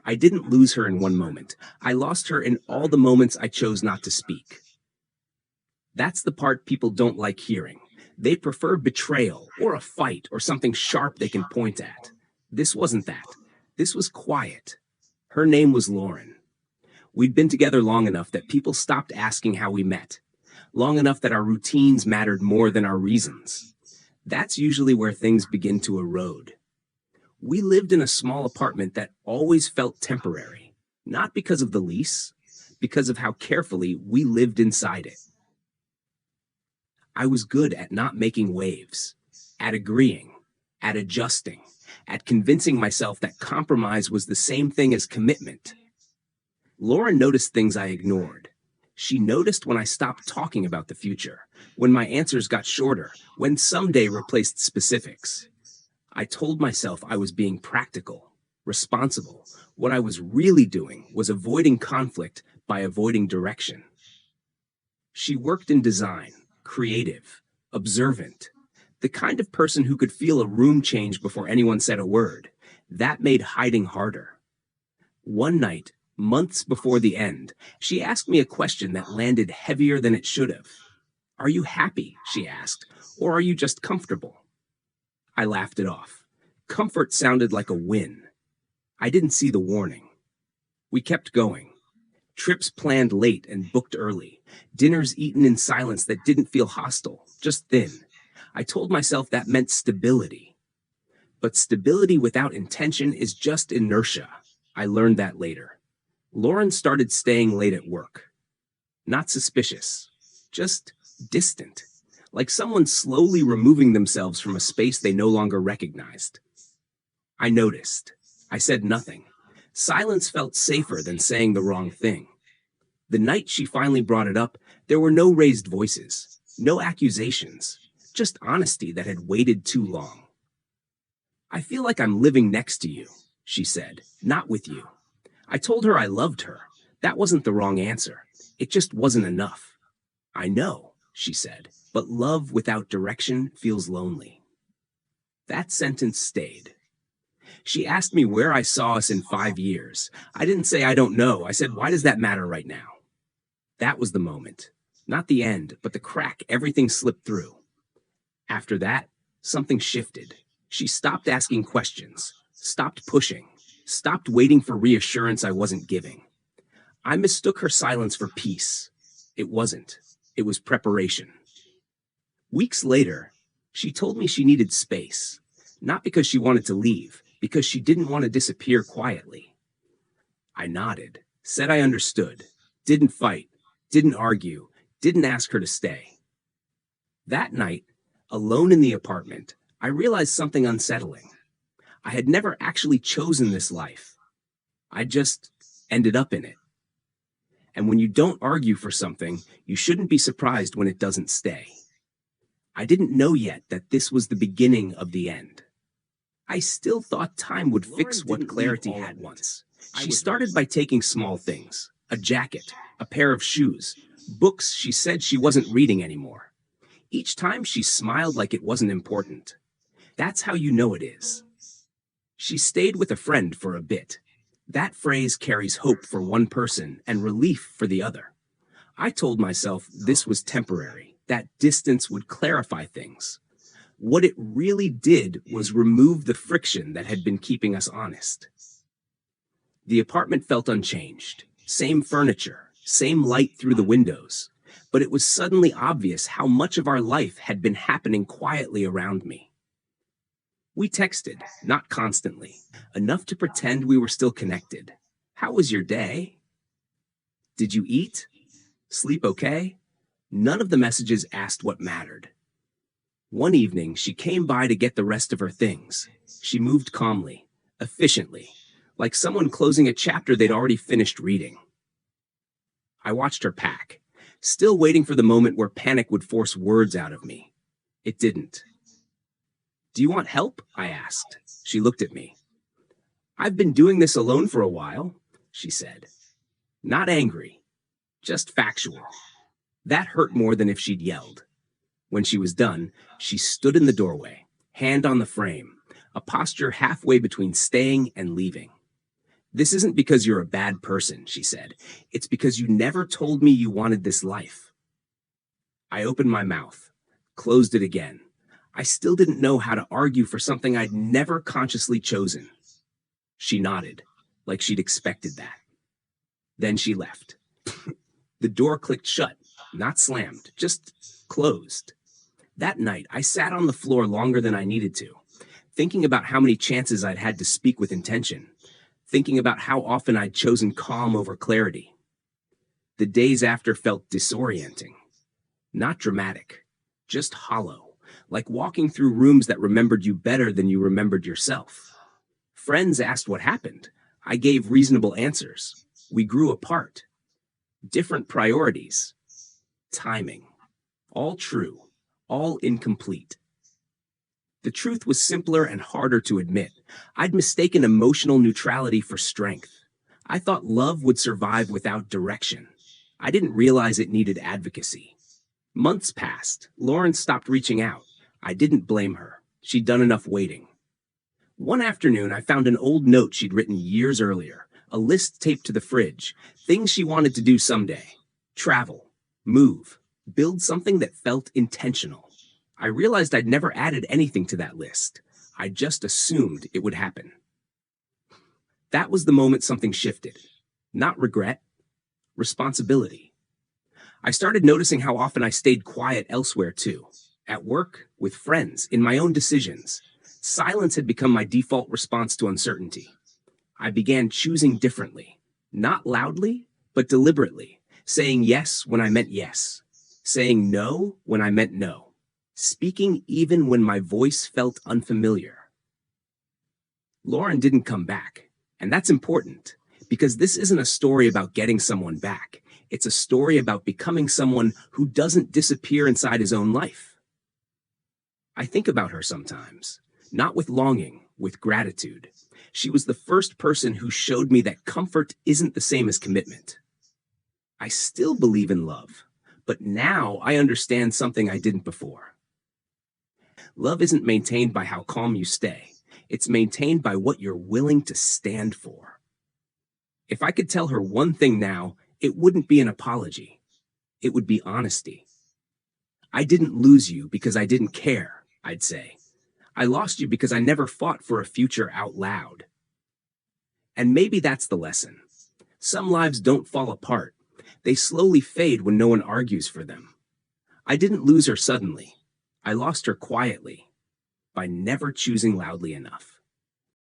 I didn't lose her in one moment. I lost her in all the moments I chose not to speak. That's the part people don't like hearing. They prefer betrayal or a fight or something sharp they can point at. This wasn't that. This was quiet. Her name was Lauren. We'd been together long enough that people stopped asking how we met, long enough that our routines mattered more than our reasons. That's usually where things begin to erode. We lived in a small apartment that always felt temporary, not because of the lease, because of how carefully we lived inside it. I was good at not making waves, at agreeing, at adjusting, at convincing myself that compromise was the same thing as commitment. Laura noticed things I ignored. She noticed when I stopped talking about the future, when my answers got shorter, when someday replaced specifics. I told myself I was being practical, responsible. What I was really doing was avoiding conflict by avoiding direction. She worked in design, creative, observant, the kind of person who could feel a room change before anyone said a word. That made hiding harder. One night, months before the end, she asked me a question that landed heavier than it should have. "Are you happy?" she asked, "or are you just comfortable?" I laughed it off. Comfort sounded like a win. I didn't see the warning. We kept going. Trips planned late and booked early. Dinners eaten in silence that didn't feel hostile, just thin. I told myself that meant stability. But stability without intention is just inertia. I learned that later. Lauren started staying late at work. Not suspicious, just distant, like someone slowly removing themselves from a space they no longer recognized. I noticed. I said nothing. Silence felt safer than saying the wrong thing. The night she finally brought it up, there were no raised voices, no accusations, just honesty that had waited too long. "I feel like I'm living next to you," she said, "not with you." I told her I loved her. That wasn't the wrong answer. It just wasn't enough. "I know," she said, "but love without direction feels lonely." That sentence stayed. She asked me where I saw us in 5 years. I didn't say I don't know. I said, why does that matter right now? That was the moment. Not the end, but the crack everything slipped through. After that, something shifted. She stopped asking questions, stopped pushing, stopped waiting for reassurance I wasn't giving. I mistook her silence for peace. It wasn't. It was preparation. Weeks later, she told me she needed space, not because she wanted to leave, because she didn't want to disappear quietly. I nodded, said I understood, didn't fight, didn't argue, didn't ask her to stay. That night, alone in the apartment, I realized something unsettling. I had never actually chosen this life. I just ended up in it. And when you don't argue for something, you shouldn't be surprised when it doesn't stay. I didn't know yet that this was the beginning of the end. I still thought time would fix what clarity had once. She started by taking small things, a jacket, a pair of shoes, books she said she wasn't reading anymore. Each time she smiled like it wasn't important. That's how you know it is. She stayed with a friend for a bit. That phrase carries hope for one person and relief for the other. I told myself this was temporary, that distance would clarify things. What it really did was remove the friction that had been keeping us honest. The apartment felt unchanged. Same furniture, same light through the windows. But it was suddenly obvious how much of our life had been happening quietly around me. We texted, not constantly, enough to pretend we were still connected. "How was your day? Did you eat? Sleep okay?" None of the messages asked what mattered. One evening, she came by to get the rest of her things. She moved calmly, efficiently, like someone closing a chapter they'd already finished reading. I watched her pack, still waiting for the moment where panic would force words out of me. It didn't. "Do you want help?" I asked. She looked at me. "I've been doing this alone for a while," she said. Not angry, just factual. That hurt more than if she'd yelled. When she was done, she stood in the doorway, hand on the frame, a posture halfway between staying and leaving. This isn't because you're a bad person, she said. It's because you never told me you wanted this life. I opened my mouth, closed it again. I still didn't know how to argue for something I'd never consciously chosen. She nodded, like she'd expected that. Then she left. The door clicked shut, not slammed, just closed. That night, I sat on the floor longer than I needed to, thinking about how many chances I'd had to speak with intention, thinking about how often I'd chosen calm over clarity. The days after felt disorienting. Not dramatic, just hollow, like walking through rooms that remembered you better than you remembered yourself. Friends asked what happened. I gave reasonable answers. We grew apart. Different priorities. Timing. All true. All incomplete. The truth was simpler and harder to admit. I'd mistaken emotional neutrality for strength. I thought love would survive without direction. I didn't realize it needed advocacy. Months passed. Lauren stopped reaching out. I didn't blame her. She'd done enough waiting. One afternoon, I found an old note she'd written years earlier, a list taped to the fridge, things she wanted to do someday. Travel, move, build something that felt intentional. I realized I'd never added anything to that list. I just assumed it would happen. That was the moment something shifted. Not regret, responsibility. I started noticing how often I stayed quiet elsewhere too. At work, with friends, in my own decisions. Silence had become my default response to uncertainty. I began choosing differently. Not loudly, but deliberately. Saying yes when I meant yes. Saying no when I meant no. Speaking even when my voice felt unfamiliar. Lauren didn't come back. And that's important, because this isn't a story about getting someone back. It's a story about becoming someone who doesn't disappear inside his own life. I think about her sometimes, not with longing, with gratitude. She was the first person who showed me that comfort isn't the same as commitment. I still believe in love, but now I understand something I didn't before. Love isn't maintained by how calm you stay. It's maintained by what you're willing to stand for. If I could tell her one thing now, it wouldn't be an apology. It would be honesty. I didn't lose you because I didn't care, I'd say. I lost you because I never fought for a future out loud. And maybe that's the lesson. Some lives don't fall apart. They slowly fade when no one argues for them. I didn't lose her suddenly. I lost her quietly, by never choosing loudly enough.